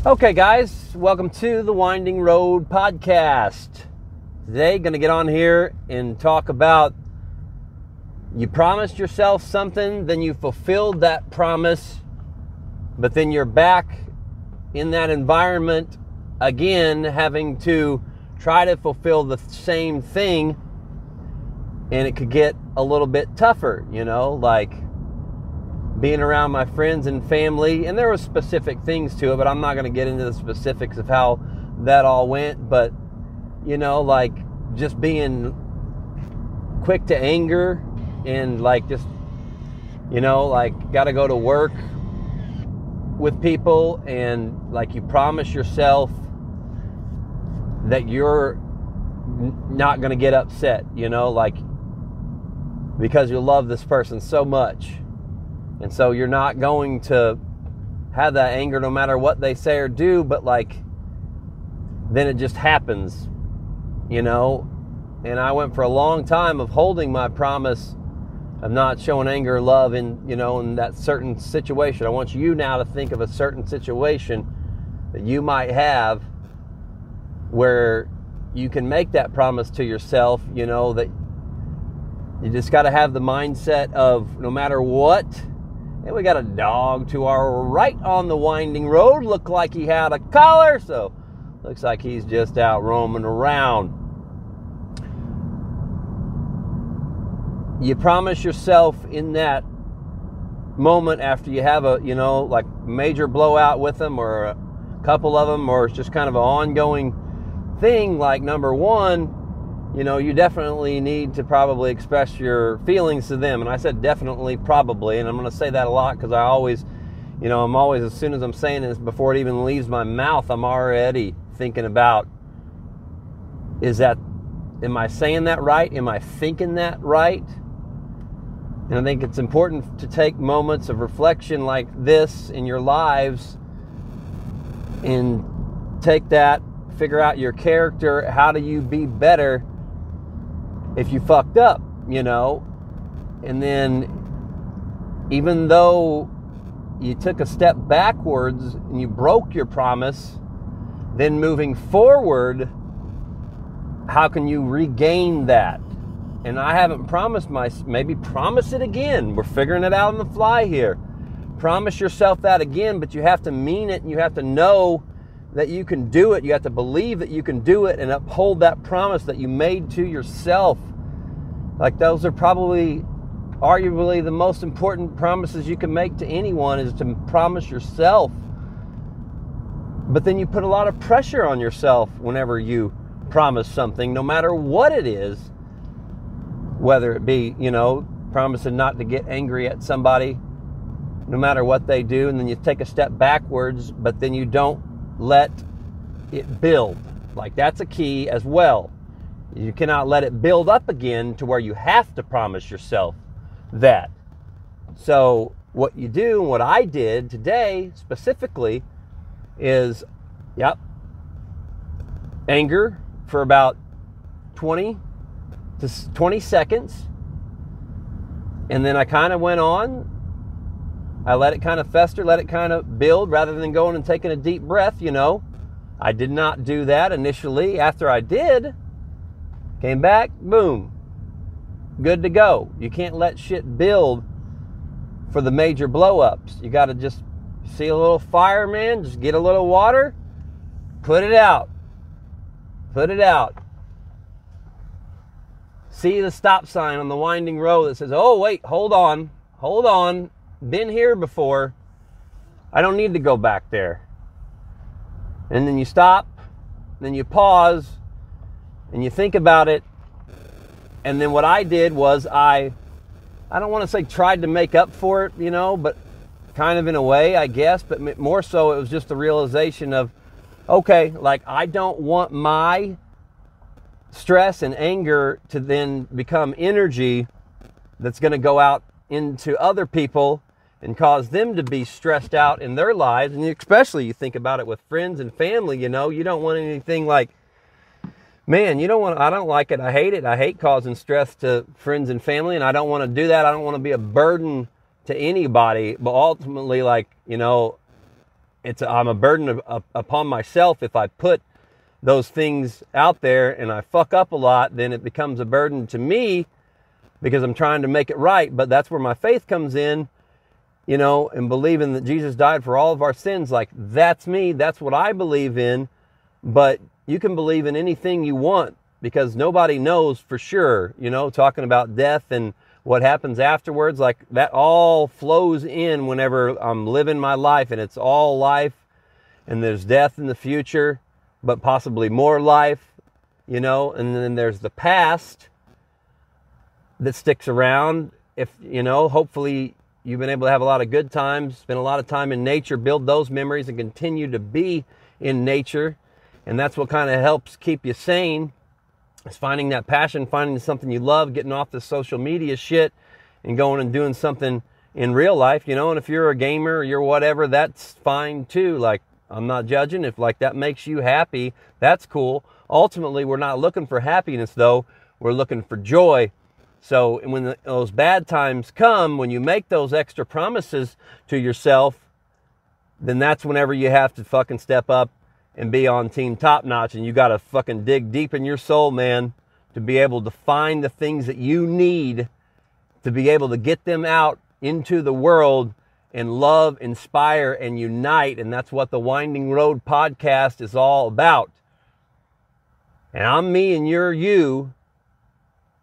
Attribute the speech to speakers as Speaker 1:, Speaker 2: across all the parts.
Speaker 1: Okay, guys, welcome to the Winding Road Podcast. Today, going to get on here and talk about you promised yourself something, then you fulfilled that promise, but then you're back in that environment again, having to try to fulfill the same thing, and it could get a little bit tougher, like being around my friends and family, and there were specific things to it, but I'm not going to get into the specifics of how that all went, but, like just being quick to anger and like just, got to go to work with people and like you promise yourself that you're not going to get upset, because you love this person so much. And so you're not going to have that anger no matter what they say or do, but then it just happens, And I went for a long time of holding my promise of not showing anger or love in that certain situation. I want you now to think of a certain situation that you might have where you can make that promise to yourself, that you just got to have the mindset of no matter what. And we got a dog to our right on the winding road. Looked like he had a collar, so looks like he's just out roaming around. You promise yourself in that moment after you have a, major blowout with them or a couple of them, or it's just kind of an ongoing thing, like number one, you definitely need to probably express your feelings to them. And I said definitely, probably, and I'm going to say that a lot because I always, I'm always, as soon as I'm saying this, before it even leaves my mouth, I'm already thinking about, am I saying that right? Am I thinking that right? And I think it's important to take moments of reflection like this in your lives and take that, figure out your character. How do you be better if you fucked up, And then even though you took a step backwards and you broke your promise, then moving forward, how can you regain that? And I haven't promised maybe promise it again. We're figuring it out on the fly here. Promise yourself that again, but you have to mean it and you have to know that you can do it. You have to believe that you can do it and uphold that promise that you made to yourself. Like those are probably arguably the most important promises you can make to anyone, is to promise yourself. But then you put a lot of pressure on yourself whenever you promise something, no matter what it is, whether it be, promising not to get angry at somebody, no matter what they do, and then you take a step backwards, but then you don't let it build. Like that's a key as well. You cannot let it build up again to where you have to promise yourself that. So what you do, and what I did today specifically, is, anger for about 20 seconds. And then I kind of went on. I let it kind of fester, let it kind of build, rather than going and taking a deep breath, I did not do that initially. After I did, came back, boom, good to go. You can't let shit build for the major blow-ups. You got to just see a little fire, man, just get a little water, put it out. Put it out. See the stop sign on the winding road that says, oh, wait, hold on, been here before, I don't need to go back there. And then you stop, then you pause, and you think about it. And then what I did was I don't want to say tried to make up for it, but kind of in a way, I guess, but more so it was just the realization of, okay, like I don't want my stress and anger to then become energy that's going to go out into other people and cause them to be stressed out in their lives. And especially you think about it with friends and family, you don't want anything like, man, I don't like it. I hate it. I hate causing stress to friends and family, and I don't want to do that. I don't want to be a burden to anybody, but ultimately, I'm a burden upon myself. If I put those things out there and I fuck up a lot, then it becomes a burden to me because I'm trying to make it right. But that's where my faith comes in, and believing that Jesus died for all of our sins. Like, that's me. That's what I believe in. But you can believe in anything you want because nobody knows for sure, talking about death and what happens afterwards. Like, that all flows in whenever I'm living my life, and it's all life, and there's death in the future, but possibly more life, and then there's the past that sticks around. If, hopefully you've been able to have a lot of good times, spend a lot of time in nature, build those memories and continue to be in nature. And that's what kind of helps keep you sane, is finding that passion, finding something you love, getting off the social media shit and going and doing something in real life, and if you're a gamer or you're whatever, that's fine too. Like, I'm not judging. If like that makes you happy, that's cool. Ultimately, we're not looking for happiness though. We're looking for joy. So when those bad times come, when you make those extra promises to yourself, then that's whenever you have to fucking step up and be on team top notch. And you got to fucking dig deep in your soul, man, to be able to find the things that you need to be able to get them out into the world and love, inspire, and unite. And that's what the Winding Road podcast is all about. And I'm me and you're you.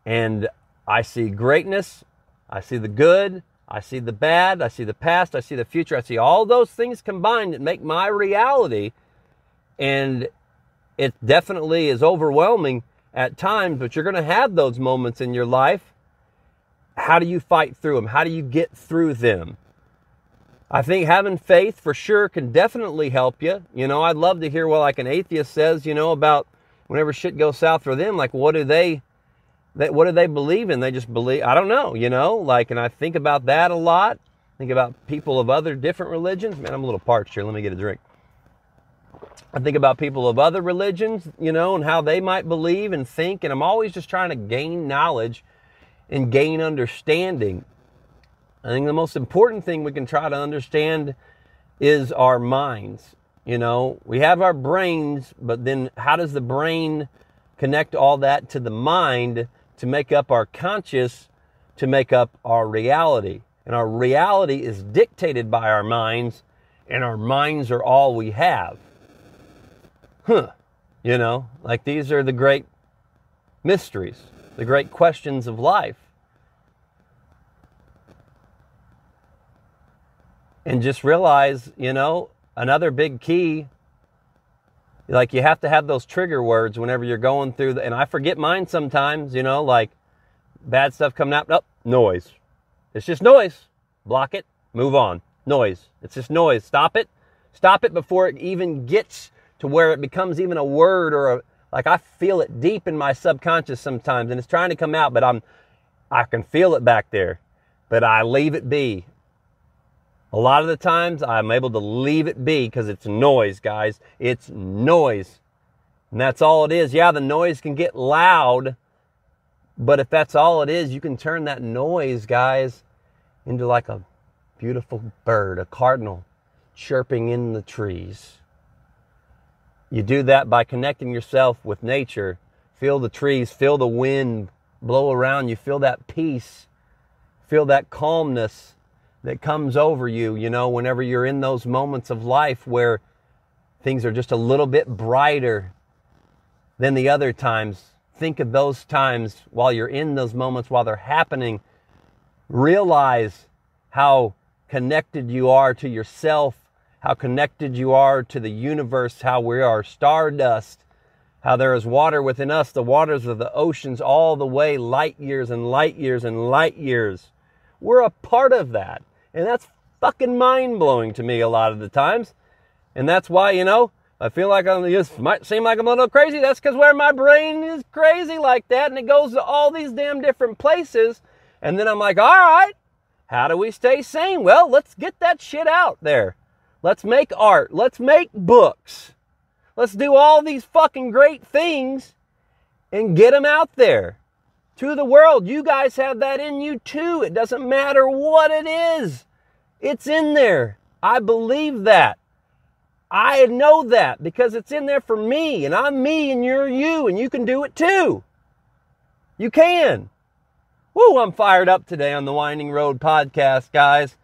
Speaker 1: And I see greatness. I see the good. I see the bad. I see the past. I see the future. I see all those things combined that make my reality. And it definitely is overwhelming at times, but you're going to have those moments in your life. How do you fight through them? How do you get through them? I think having faith for sure can definitely help you. I'd love to hear what like an atheist says, about whenever shit goes south for them. Like, what do they believe in? They just believe, I don't know, and I think about that a lot. Think about people of other different religions. Man, I'm a little parched here. Let me get a drink. I think about people of other religions, and how they might believe and think. And I'm always just trying to gain knowledge and gain understanding. I think the most important thing we can try to understand is our minds. We have our brains, but then how does the brain connect all that to the mind to make up our conscious, to make up our reality? And our reality is dictated by our minds, and our minds are all we have. Like, these are the great mysteries, the great questions of life. And just realize, another big key, like, you have to have those trigger words whenever you're going through and I forget mine sometimes, like bad stuff coming out. Nope, noise. It's just noise. Block it, move on. Noise. It's just noise. Stop it. Stop it before it even gets to where it becomes even a word or like, I feel it deep in my subconscious sometimes and it's trying to come out, but I can feel it back there, but I leave it be. A lot of the times I'm able to leave it be because it's noise, guys. It's noise. And that's all it is. Yeah, the noise can get loud, but if that's all it is, you can turn that noise, guys, into like a beautiful bird, a cardinal chirping in the trees. You do that by connecting yourself with nature. Feel the trees, feel the wind blow around you, feel that peace, feel that calmness that comes over you, whenever you're in those moments of life where things are just a little bit brighter than the other times. Think of those times while you're in those moments, while they're happening. Realize how connected you are to yourself, how connected you are to the universe, how we are stardust, how there is water within us, the waters of the oceans, all the way light years and light years and light years. We're a part of that. And that's fucking mind-blowing to me a lot of the times. And that's why, I feel like it might seem like I'm a little crazy. That's because where my brain is crazy like that, and it goes to all these damn different places. And then I'm like, all right, how do we stay sane? Well, let's get that shit out there. Let's make art. Let's make books. Let's do all these fucking great things and get them out there to the world. You guys have that in you too. It doesn't matter what it is. It's in there. I believe that. I know that because it's in there for me, and I'm me and you're you, and you can do it too. You can. Woo, I'm fired up today on the Winding Road podcast, guys.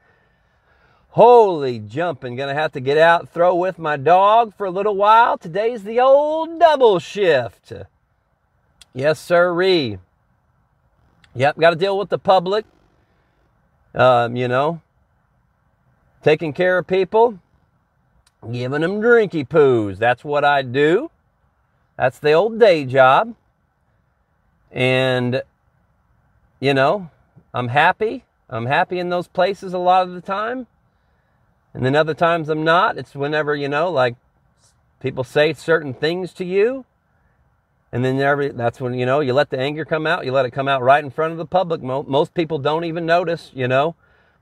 Speaker 1: Holy jumping, gonna have to get out, throw with my dog for a little while. Today's the old double shift. Yes, sirree. Yep, got to deal with the public. Taking care of people, giving them drinky poos. That's what I do. That's the old day job. And, I'm happy. I'm happy in those places a lot of the time. And then other times I'm not. It's whenever, like people say certain things to you. And then that's when, you let the anger come out. You let it come out right in front of the public. Most people don't even notice, But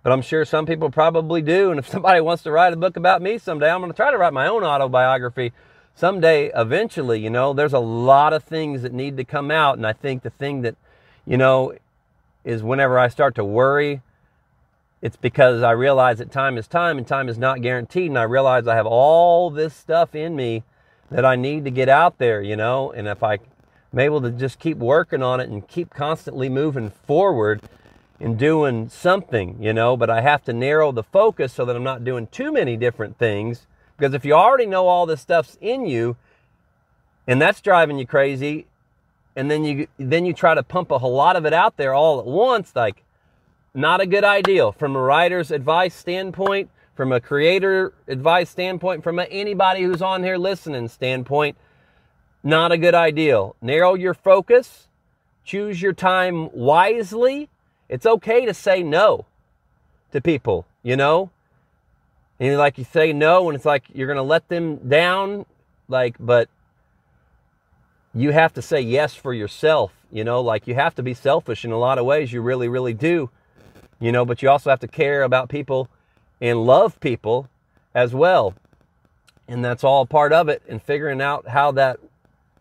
Speaker 1: I'm sure some people probably do. And if somebody wants to write a book about me someday, I'm going to try to write my own autobiography someday, eventually. There's a lot of things that need to come out. And I think the thing that, is whenever I start to worry, it's because I realize that time is time and time is not guaranteed. And I realize I have all this stuff in me that I need to get out there, And if I'm able to just keep working on it and keep constantly moving forward and doing something, but I have to narrow the focus so that I'm not doing too many different things. Because if you already know all this stuff's in you and that's driving you crazy, and then you try to pump a whole lot of it out there all at once, like, not a good idea from a writer's advice standpoint, from a creator advice standpoint, from anybody who's on here listening standpoint. Not a good idea. Narrow your focus. Choose your time wisely. It's okay to say no to people, And like you say no, and it's like you're going to let them down, but you have to say yes for yourself, Like you have to be selfish in a lot of ways. You really, really do, But you also have to care about people and love people as well. And that's all part of it. And figuring out how that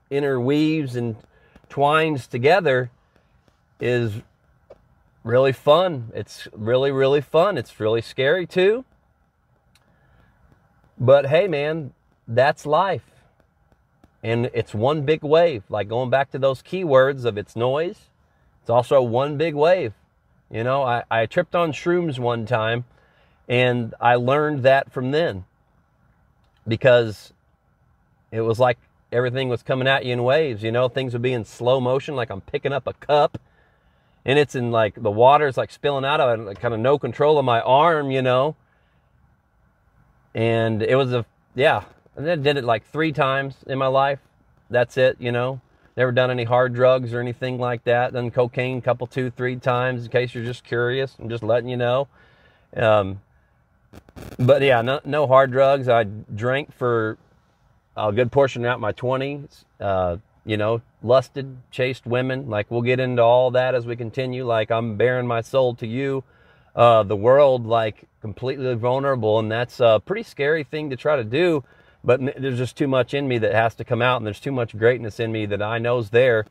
Speaker 1: interweaves and twines together is really fun. It's really, really fun. It's really scary too. But hey, man, that's life. And it's one big wave. Like going back to those keywords of its noise, it's also one big wave. I tripped on shrooms one time, and I learned that from then. Because it was like everything was coming at you in waves, Things would be in slow motion, like I'm picking up a cup. And it's in like the water's like spilling out of it, like kind of no control of my arm, And it was and then did it like 3 times in my life. That's it, Never done any hard drugs or anything like that. Done cocaine a couple, 2, 3 times in case you're just curious. I'm just letting you know. But yeah, no hard drugs. I drank for a good portion out my 20s. Lusted, chased women. Like we'll get into all that as we continue. Like I'm bearing my soul to you, the world, like completely vulnerable, and that's a pretty scary thing to try to do. But there's just too much in me that has to come out, and there's too much greatness in me that I know's there,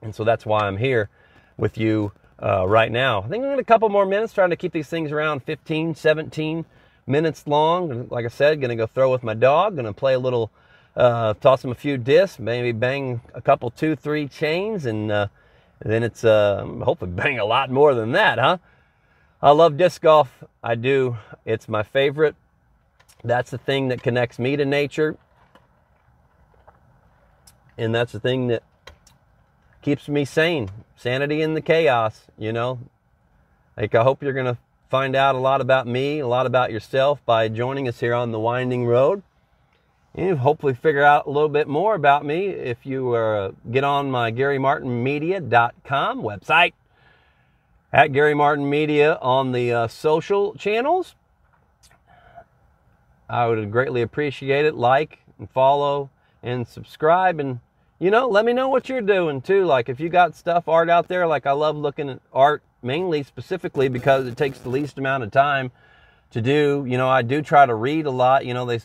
Speaker 1: and so that's why I'm here with you right now. I think I'm in a couple more minutes, trying to keep these things around 15, 17 minutes long. Like I said, going to go throw with my dog, going to play a little, toss him a few discs, maybe bang a couple, 2, 3 chains, and then it's hopefully bang a lot more than that, huh? I love disc golf. I do. It's my favorite. That's the thing that connects me to nature. And that's the thing that keeps me sane. Sanity in the chaos, Like I hope you're going to find out a lot about me, a lot about yourself by joining us here on the Winding Road. And hopefully figure out a little bit more about me if you get on my GaryMartinMedia.com website. At Gary Martin Media on the social channels. I would greatly appreciate it. Like and follow and subscribe, and let me know what you're doing too. Like if you got art out there, like I love looking at art mainly specifically because it takes the least amount of time to do. I do try to read a lot. They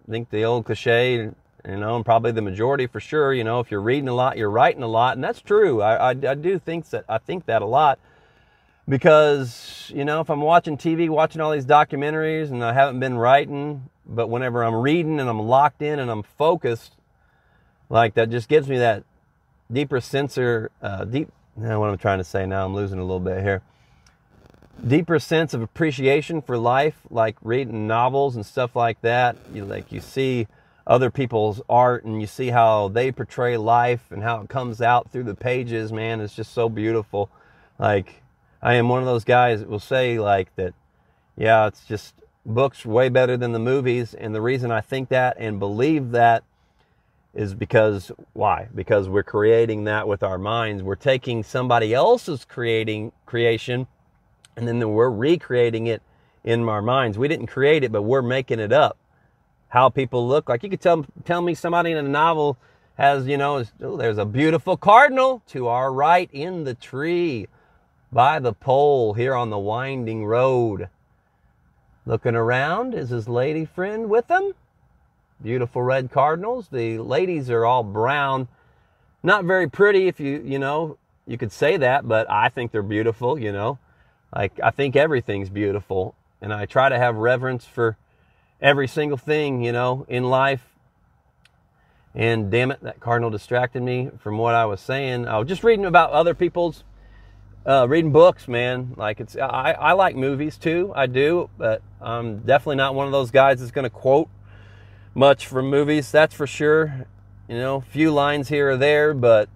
Speaker 1: think the old cliche, and probably the majority for sure. If you're reading a lot, you're writing a lot, and that's true. I do think that. I think that a lot. Because, if I'm watching TV, watching all these documentaries, and I haven't been writing, but whenever I'm reading and I'm locked in and I'm focused, like that just gives me that deeper sense or what I'm trying to say now, I'm losing a little bit here. Deeper sense of appreciation for life, like reading novels and stuff like that. You see other people's art and you see how they portray life and how it comes out through the pages, man. It's just so beautiful. Like, I am one of those guys that will say like that, yeah, it's just books way better than the movies. And the reason I think that and believe that is because, why? Because we're creating that with our minds. We're taking somebody else's creation and then we're recreating it in our minds. We didn't create it, but we're making it up. How people look like. You could tell me somebody in a novel has, there's a beautiful cardinal to our right in the tree by the pole here on the winding road. Looking around, is his lady friend with him? Beautiful red cardinals. The ladies are all brown. Not very pretty if you could say that, but I think they're beautiful, Like, I think everything's beautiful. And I try to have reverence for every single thing, in life. And damn it, that cardinal distracted me from what I was saying. I was just reading about other people's, reading books, man. Like, I like movies too, I do, but I'm definitely not one of those guys that's going to quote much from movies, that's for sure. Few lines here or there, but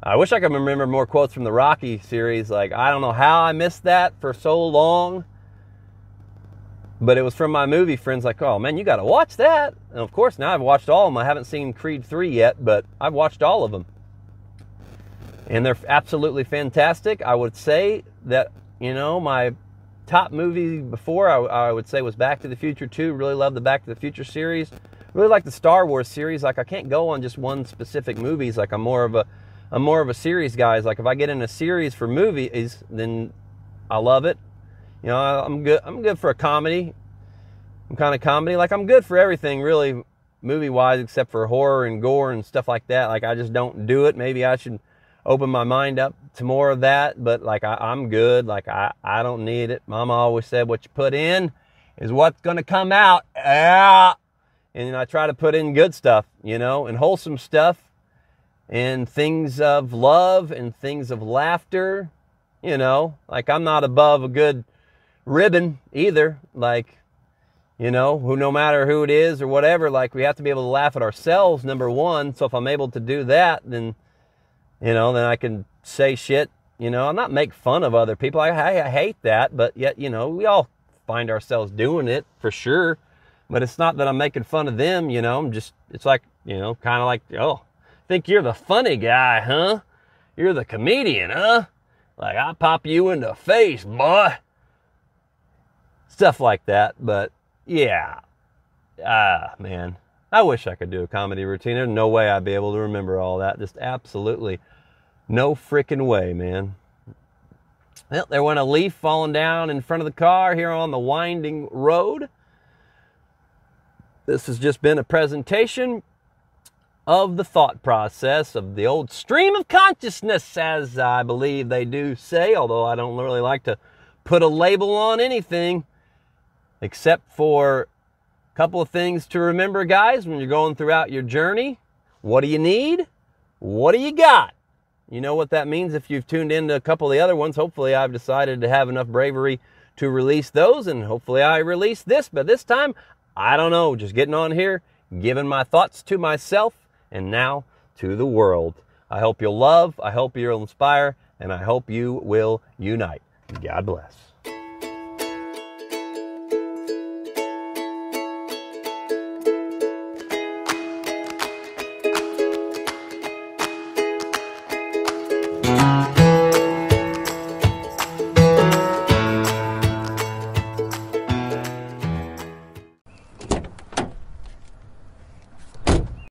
Speaker 1: I wish I could remember more quotes from the Rocky series. Like, I don't know how I missed that for so long. But it was from my movie friends like, oh man, you got to watch that. And of course, now I've watched all of them. I haven't seen Creed 3 yet, but I've watched all of them. And they're absolutely fantastic. I would say that, my top movie before, I would say was Back to the Future 2. Really love the Back to the Future series. Really like the Star Wars series. Like, I can't go on just one specific movies. Like, I'm more of a series guy. Like, if I get in a series for movies, then I love it. I'm good for a comedy. I'm kind of comedy. Like, I'm good for everything, really, movie-wise, except for horror and gore and stuff like that. Like, I just don't do it. Maybe I should open my mind up to more of that. But, like, I'm good. Like, I don't need it. Mama always said, what you put in is what's going to come out. Yeah. And I try to put in good stuff, and wholesome stuff. And things of love and things of laughter. Like, I'm not above a good ribbon either. Like, no matter who it is or whatever, like, we have to be able to laugh at ourselves, number one. So if I'm able to do that, then I can say shit, I'm not make fun of other people. I hate that, but yet, we all find ourselves doing it for sure. But it's not that I'm making fun of them, it's like, kind of like, oh, think you're the funny guy, huh? You're the comedian, huh? Like, I pop you in the face, boy. Stuff like that, but yeah. Man. I wish I could do a comedy routine. There's no way I'd be able to remember all that. Just absolutely no freaking way, man. Well, there went a leaf falling down in front of the car here on the winding road. This has just been a presentation of the thought process of the old stream of consciousness, as I believe they do say, although I don't really like to put a label on anything, except for a couple of things to remember, guys, when you're going throughout your journey. What do you need? What do you got? You know what that means if you've tuned into a couple of the other ones. Hopefully I've decided to have enough bravery to release those, and hopefully I release this, but this time, I don't know, just getting on here, giving my thoughts to myself, and now to the world. I hope you'll love, I hope you'll inspire, and I hope you will unite. God bless.